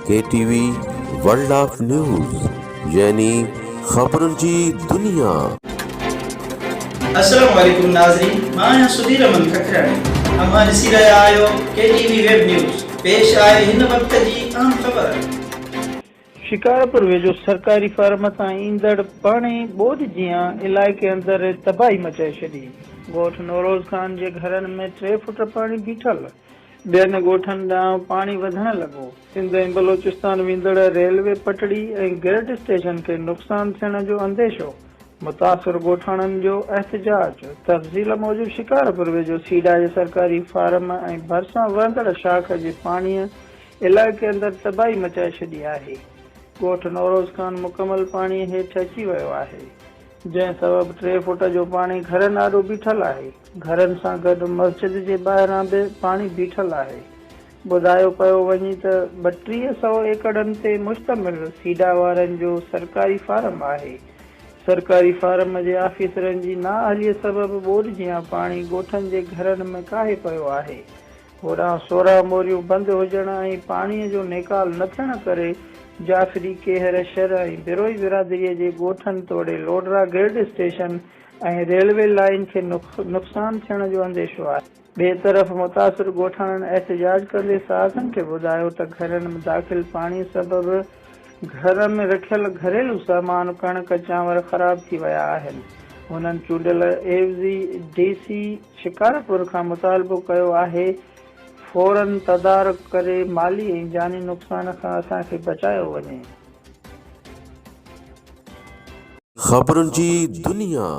KTV world of news यानी खबरुन जी दुनिया। अस्सलाम वालेकुम नाज़रीन, मैं सुधीर अमन खखरानी। अम्मा ॾिसी रहिया आहियो KTV वेब न्यूज़। पेश आहे हिन वक्त जी अहम ख़बर। शिकारपुर वेझो सरकारी फार्म तां ईंदड़ पाणी ॿोॾि जियां इलाइक़े अंदरि तबाही मचाए छॾी। ॻोठ नौरोज़ खान जे घरनि में 3 फुट पाणी बीठल, ॿियनि ॻोठनि ॾांहुं पाणी वधण लॻो। सिंध ऐं बलोचिस्तान वेंदड़ रेलवे पटड़ी ऐं ग्रिड स्टेशन खे नुक़सान थियण जो अंदेशो, मुतासिर ॻोठाणनि जो एहतजाज। तफ़सील मूजिब शिकारपुर वेझो सीडा जे सरकारी फार्म ऐं भरिसां वहंदड़ शाख जे पाणीअ इलाइक़े अंदरि तबाही मचाए छॾी आहे। ॻोठ नौरोज़ खान मुकमल पाणीअ हेठि अची वियो आहे, जंहिं सबबि 3 फुट जो पाणी घरनि ॾाढो बीठल आहे। घरनि सां गॾु मस्जिद जे ॿाहिरां बि पाणी बीठल आहे। ॿुधायो पियो वञे त 3200 एकड़नि ते मुश्तमिल सीडा वारनि जो सरकारी फार्म आहे। सरकारी फार्म जे ऑफिसरनि जी नाअहलीअ सबबि ॿोॾि जियां पाणी ॻोठनि जे घरनि में काहे पियो आहे। होॾां 16 मोरियूं बंदि हुजण ऐं पाणीअ जो निकाल न थियण करे जाफ़री केहर शर ऐं बिरोई बिरादरीअ जे ॻोठनि तोड़े लोडरा ग्रिड स्टेशन ऐं रेलवे लाइन खे नुक़सान थियण जो अंदेशो आहे। ॿिए तरफ़ मुतासिर ॻोठाणनि एहतजाज कंदे साहसनि खे ॿुधायो त घरनि में दाख़िल पाणी सबबि घर में रखियल घरेलू सामान कणक चांवर ख़राब थी विया आहिनि। हुननि चूंडियल एवज़ी DC शिकारपुर खां मुतालबो कयो आहे फौरन तदारुक करे माली ऐं जानी नुक़सान खां असांखे बचायो वञे। खबरुन जी दुनिया।